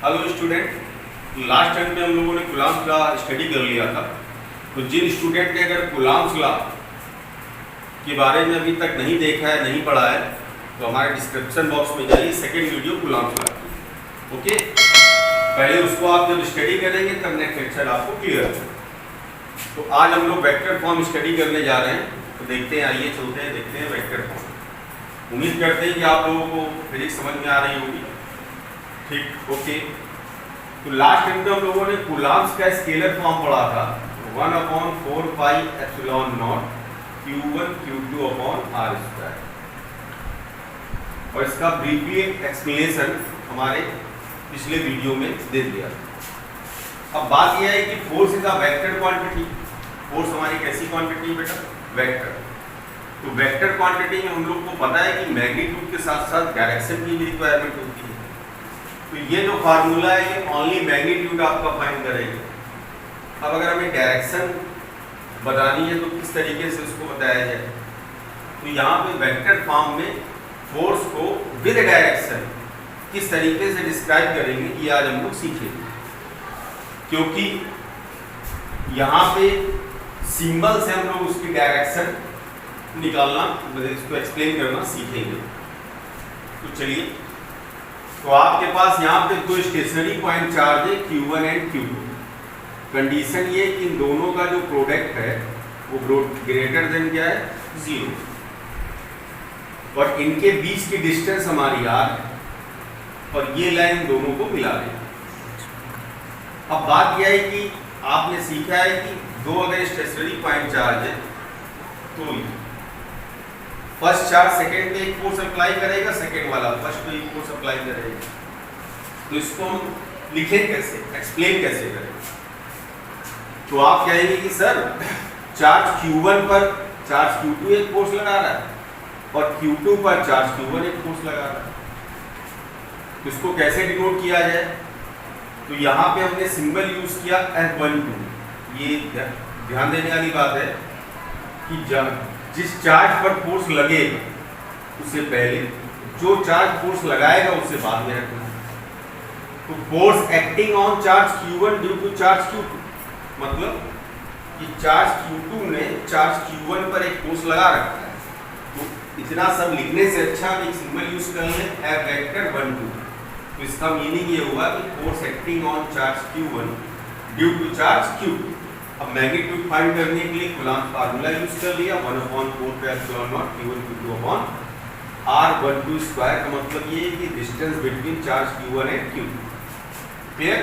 Hello student, last time में हम लोगों ने कूलम्ब्स लॉ स्टडी कर लिया था। तो जिन स्टूडेंट ने अगर कूलम्ब्स लॉ के बारे में अभी तक नहीं देखा है, नहीं पढ़ा है, तो हमारे डिस्क्रिप्शन बॉक्स में जाइए, सेकेंड वीडियो कूलम्ब्स लॉ की। ओके, पहले उसको आप जब स्टडी करेंगे तब नेक्स्ट लेक्चर आपको क्लियर है। तो आज हम लोग वेक्टर फॉर्म स्टडी करने जा रहे हैं। तो देखते हैं, आइए चलते हैं, देखते हैं वेक्टर फॉर्म। उम्मीद करते हैं कि आप लोगों को फिजिक्स समझ में आ रही होगी। ठीक, ओके। तो लास्ट टाइम में हम लोगों ने कूलम्ब्स का स्केलर फॉर्म पढ़ा था, 1/4 pi epsilon not Q1 Q2 upon r²। और इसका ब्रीफली एक्सप्लेनेशन हमारे पिछले वीडियो में दे दिया। अब बात यह है कि force is a vector quantity. Force हमारी कैसी क्वांटिटी बेटा? वेक्टर। तो वेक्टर क्वांटिटी में हम लोग को पता है कि मैग्नीट्यूड के साथ साथ डायरेक्शन की भी रिक्वायरमेंट होती है। तो ये जो फार्मूला है ये ओनली मैग्नीट्यूड आपका फाइंड करेगा। अब अगर हमें डायरेक्शन बतानी है तो किस तरीके से उसको बताया जाए? तो यहाँ पे वेक्टर फॉर्म में फोर्स को विद डायरेक्शन किस तरीके से डिस्क्राइब करेंगे ये आज हम लोग सीखेंगे। क्योंकि यहाँ पे सिंबल से हम लोग उसकी डायरेक्शन निकालना, इसको एक्सप्लेन करना सीखेंगे। तो चलिए, तो आपके पास यहाँ पे दो स्टेशनरी पॉइंट चार्ज है Q1 एंड Q2। कंडीशन ये कि इन दोनों का जो प्रोडक्ट है वो ग्रेटर देन क्या है? 0। और इनके बीच की डिस्टेंस हमारी r है और ये लाइन दोनों को मिला रही है। अब बात यह है कि आपने सीखा है कि दो अगर स्टेशनरी पॉइंट चार्ज है तो फर्स्ट चार्ज सेकेंड पे एक फोर्स अप्लाई करेगा, सेकेंड वाला फर्स्ट पे एक फोर्स अप्लाई करेगा। तो इसको हम लिखें कैसे, एक्सप्लेन कैसे करें? तो आप कहेंगे कि सर चार्ज Q1 पर चार्ज Q2 एक फोर्स लगा रहा है और Q2 पर चार्ज Q1 एक फोर्स लगा रहा है। तो इसको कैसे डिनोट किया जाए? तो यहाँ पे हमने सिंबल यूज किया F12। ये ध्यान देने वाली बात है कि जिस चार्ज पर फोर्स लगेगा उससे पहले जो चार्ज फोर्स लगाएगा उससे बाद में रखना। तो force acting on charge Q1 due to charge Q2, मतलब कि चार्ज Q2 ने चार्ज Q1 पर एक फोर्स लगा रखा है। तो इतना सब लिखने से अच्छा हम एक सिंबल यूज कर लें F12। तो इसका मीनिंग ये हुआ कि force acting on charge Q1 due to charge Q2। अब मैग्नीट्यूड फाइंड करने के लिए कूलम्ब फार्मूला यूज कर लिया, 1/4 pi epsilon not Q1 Q2 upon r12 square. का मतलब ये है कि distance between charge Q1 and Q2। Clear?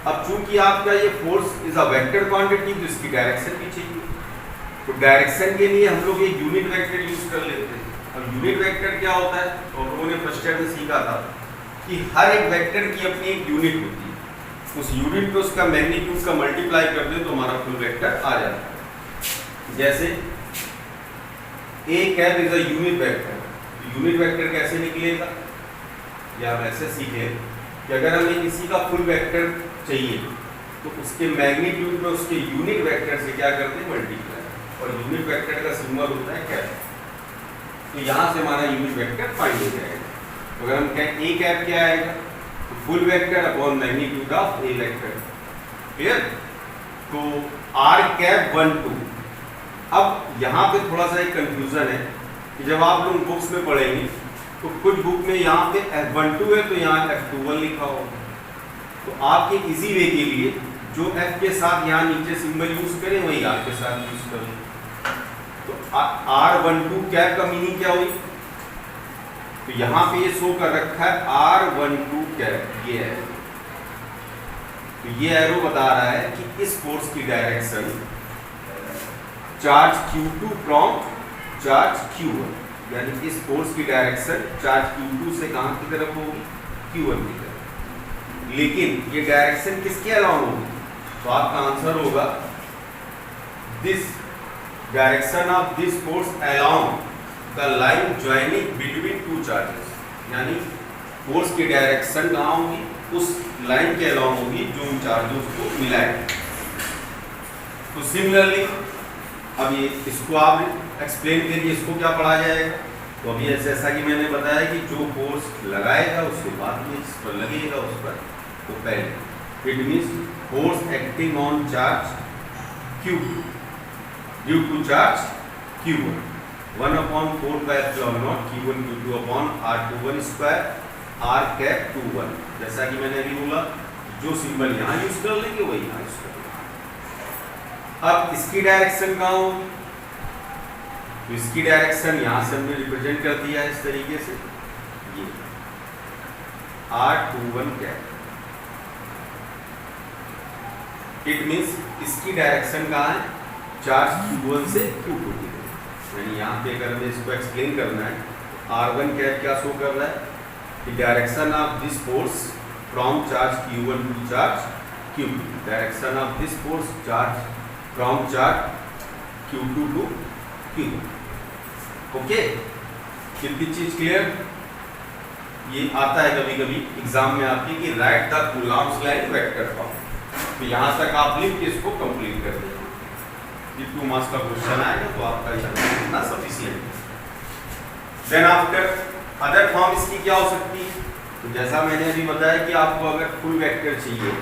अब चूंकि आपका ये force is a vector quantity तो इसकी डायरेक्शन भी चाहिए। तो डायरेक्शन के लिए हम लोग एक यूनिट वेक्टर यूज कर लेते हैं। अब यूनिट वेक्टर क्या होता है? तो हम लोगों ने फर्स्ट ईयर में सीखा था कि हर एक वेक्टर की अपनी एक यूनिट होती है। उस यूनिट पे उसका मैग्नीट्यूड का मल्टीप्लाई कर दे तो हमारा फुल वेक्टर आ जाता है। जैसे A cap is a unit vector. Unit vector कैसे निकलेगा? या आप ऐसे सीखे कि अगर हमें किसी का फुल वेक्टर चाहिए तो उसके मैग्नीट्यूड में उसके यूनिट वेक्टर से क्या करते हैं? मल्टीप्लाई। और यूनिट वेक्टर का सिंबल होता है कैप। तो यहाँ से हमारा यूनिट वेक्टर फाइंड हो जाएगा। तो अगर हम कहें A कैप क्या आएगा? तो full vector upon magnitude of A vector. Clear? तो r कैप 1 2। अब यहाँ पे थोड़ा सा एक कंफ्यूजन है कि जब आप लोग बुक्स में पढ़ेंगे तो कुछ बुक में यहाँ पे F12 है तो यहाँ F21 लिखा होगा। तो आपके इजी वे के लिए जो F के साथ यहाँ नीचे सिंबल यूज करें वही R के साथ यूज करें। तो R12 कैप का मीनिंग क्या हुई? तो यहाँ पे ये शो कर रखा है R12 कैप, ये है। तो ये एरो बता रहा है कि इस फोर्स की direction charge Q2 from charge Q1, यानी इस फोर्स की डायरेक्शन चार्ज Q2 से कहाँ की तरफ होगी? Q1 की तरफ। लेकिन ये डायरेक्शन किसके अलाउंग होगी? तो आपका आंसर होगा this direction of this force along the line joining between two charges. यानी फोर्स की डायरेक्शन कहाँ होगी? उस लाइन के अलाउंग होगी जो उन चार्जेस को मिलाए। तो सिमिलरली अब ये इसको आप एक्सप्लेन करिए, इसको क्या पढ़ा जाएगा? तो अभी जैसा कि मैंने बताया कि जो फोर्स लगाएगा उसके बाद में इस पर लगेगा, उस पर तो पहले it means force acting on charge Q2 due to charge Q1 1/4 Q1 Q2 upon R21 square R cap 21। जैसा कि मैंने अभी बोला, जो सिंबल यहाँ यूज कर लेंगे वही यहाँ यूज कर लेंगे। अब इसकी डायरेक्शन कहाँ होगी? तो इसकी डायरेक्शन यहाँ से हमने रिप्रेजेंट कर दिया है इस तरीके से, ये R21 कैप। इट मीन्स इसकी डायरेक्शन कहाँ है? चार्ज Q1 से Q2 की तरफ। यानी यहाँ पे अगर हमें इसको एक्सप्लेन करना है, R1 कैप क्या शो कर रहा है? The direction of this force from charge Q1 to charge Q2. Direction of this force charge from charge Q2 to Q1. Okay? कितनी चीज क्लियर? ये आता है कभी कभी एग्जाम में आपके कि right the Coulomb's law in vector form. तो यहाँ तक आप लिख के इसको कंप्लीट कर देंगे। ये 2 मार्क्स का क्वेश्चन आएगा तो आपका इतना sufficient. Then after other form इसकी क्या हो सकती है? तो जैसा मैंने अभी बताया कि आपको अगर फुल वेक्टर चाहिए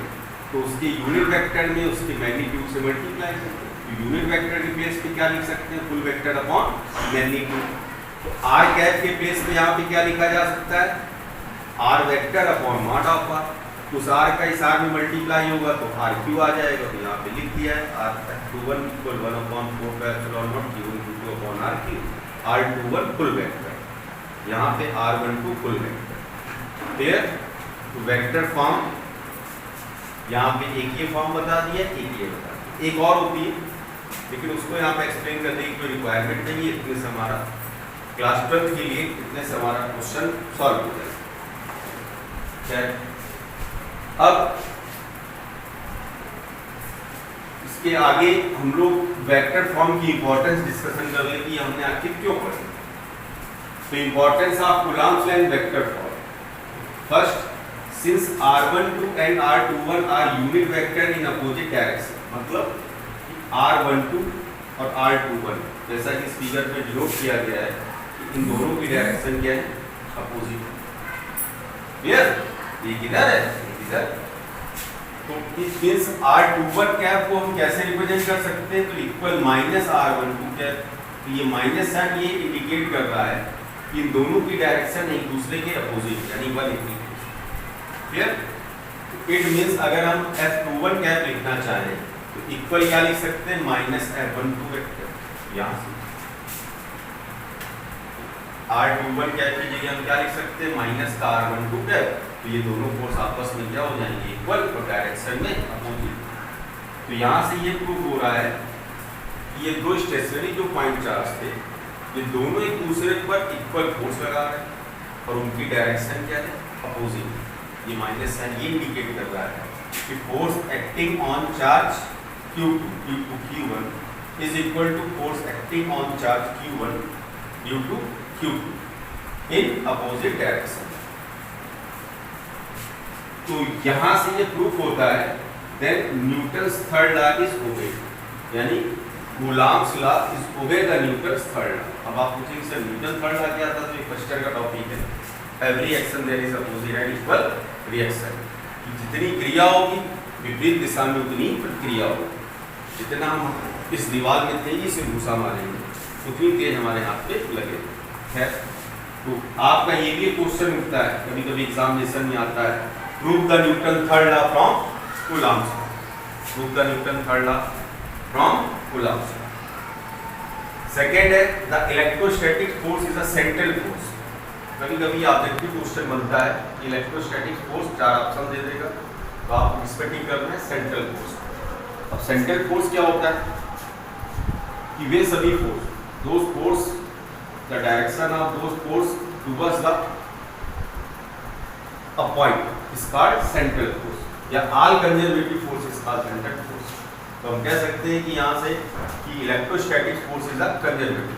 तो उसके यूनिट वेक्टर में उसके मैग्नीट्यूड से मल्टीप्लाई करते हैं। तो यूनिट वेक्टर के प्लेस पे क्या लिख सकते हैं? Full vector upon magnitude. तो आर कैप के प्लेस पे यहाँ पे क्या लिखा जा सकता है? R vector upon mod of R. उस आर का इस आर में मल्टीप्लाई होगा तो आर क्यू आ जाएगा। तो यहाँ पे लिख दिया है R21 = 1/4 Q1 Q2 upon R cube. R21 full vector, यहाँ पे R12 फुल वेक्टर। क्लियर? तो वेक्टर फॉर्म यहाँ पे एक ये फॉर्म बता दिया, एक ये बता दिया, एक और होती है लेकिन उसको यहाँ पे एक्सप्लेन करने की कोई रिक्वायरमेंट नहीं है। इतने से हमारा क्लास 12 के लिए इतने से हमारा क्वेश्चन सॉल्व हो जाएगा। अब इसके आगे हम लोग वेक्टर फॉर्म की इंपॉर्टेंस डिस्कशन कर लेंगे, हमने आखिर क्यों पढ़ी। तो importance of Coulomb's law in vector form. First, since R12 and R21 are unit vector in opposite direction, मतलब R12 और R21 जैसा कि इस फिगर में डिनोट किया गया है कि इन दोनों की डायरेक्शन क्या है? अपोजिट। क्लियर? ये किधर है? इधर। तो इट मींस R21 कैप को हम कैसे रिप्रेजेंट कर सकते हैं? तो इक्वल -R12 कैप। तो ये माइनस साइन ये इंडिकेट कर रहा है कि इन दोनों की डायरेक्शन एक दूसरे के अपोजिट यानी 180। क्लियर? इट मींस अगर हम F21 कैप लिखना चाहें तो इक्वल क्या लिख सकते हैं? -F12 vector. यहाँ से R21 कैप की जगह हम क्या लिख सकते हैं? माइनस का R12 कैप। तो ये दोनों फोर्स आपस में क्या हो जाएंगे? इक्वल और डायरेक्शन में अपोजिट। तो यहाँ से ये प्रूव हो रहा है कि ये दो स्टेशनरी जो पॉइंट चार्ज थे ये दोनों एक दूसरे पर इक्वल फोर्स लगा रहे हैं और उनकी डायरेक्शन क्या है? अपोजिट। ये माइनस साइन ये इंडिकेट कर रहा है कि force acting on charge Q2 due to Q1 is equal to force acting on charge Q1 due to Q2 in opposite direction. तो यहाँ से ये प्रूफ होता है then Newton's third law is obeyed, यानी Coulomb's law is obeyed the Newton's third law. अब आप पूछेंगे सर न्यूटन थर्ड लॉ क्या था? तो ये फर्स्ट ईयर का टॉपिक है। Every action there is opposite and equal reaction. जितनी क्रिया होगी विपरीत दिशा में उतनी प्रतिक्रिया होगी। जितना हम इस दीवार में तेजी से घुसा मारेंगे उतनी तेज हमारे हाथ पे लगे। है तो आपका ये भी क्वेश्चन उठता है कभी कभी एग्जामिनेशन में आता है, prove the Newton third law from Coulomb's. Prove the Newton third law from Coulomb's. Second है the electrostatic force is a central force. कभी कभी ऑब्जेक्टिव क्वेश्चन बनता है इलेक्ट्रोस्टैटिक फोर्स, 4 ऑप्शन दे देगा तो आप इस पर टिक करना है सेंट्रल फोर्स। अब सेंट्रल फोर्स क्या होता है कि वे सभी force, those force the direction of those force towards the a point is called central force, या all conservative force is called central force. तो हम कह सकते हैं कि यहाँ से कि electrostatic force is a conservative.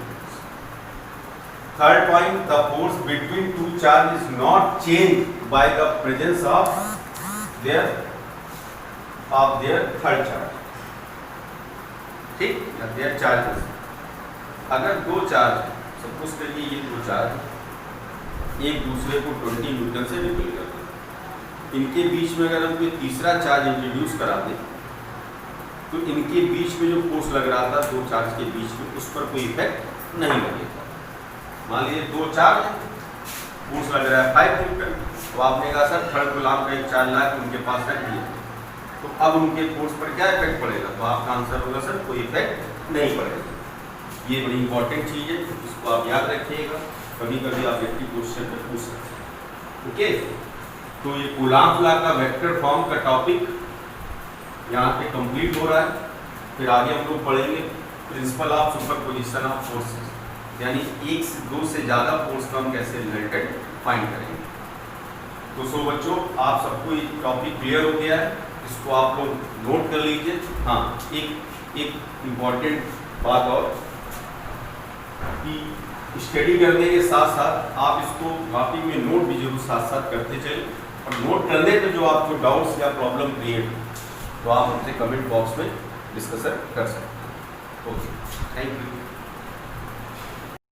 Third point, the force between two charges is not changed by the presence of their third charge. ठीक? Their charges. अगर दो चार्ज, सपोज करिए ये दो चार्ज एक दूसरे को 20 न्यूटन से रिपेल करते हैं, इनके बीच में अगर हम कोई तीसरा चार्ज इंट्रोड्यूस करा दें तो इनके बीच में जो फोर्स लग रहा था दो चार्ज के बीच में, उस पर कोई इफेक्ट नहीं लगेगा। मान लीजिए दो चार्ज फोर्स लग रहा है 5 न्यूटन, तो आपने कहा सर थर्ड गुलाम का एक चार्ज ला के उनके पास रख दिया, तो अब उनके फोर्स पर क्या इफेक्ट पड़ेगा? तो आपका आंसर होगा सर कोई इफेक्ट नहीं पड़ेगा। ये बड़ी इंपॉर्टेंट चीज़ है, इसको आप याद रखिएगा, कभी कभी आप एक क्वेश्चन में पूछ सकते हैं। ओके, तो ये कूलाम्ब लॉ का वेक्टर फॉर्म का टॉपिक यहाँ पे कंप्लीट हो रहा है। फिर आगे हम लोग पढ़ेंगे principle of superposition of forces, यानी एक से दो से ज़्यादा फोर्स का हम कैसे रिजल्टेंट फाइंड करेंगे। तो सो बच्चों, आप सबको ये टॉपिक क्लियर हो गया है, इसको आप लोग नोट कर लीजिए। हाँ, एक इम्पॉर्टेंट बात और कि स्टडी करने के साथ साथ आप इसको कॉपी में नोट भी जरूर साथ साथ करते चलें, और नोट करने पे जो आपको डाउट्स या प्रॉब्लम क्रिएट हो तो आप हमसे कमेंट बॉक्स में डिस्कशन कर सकते हैं। Okay, thank you.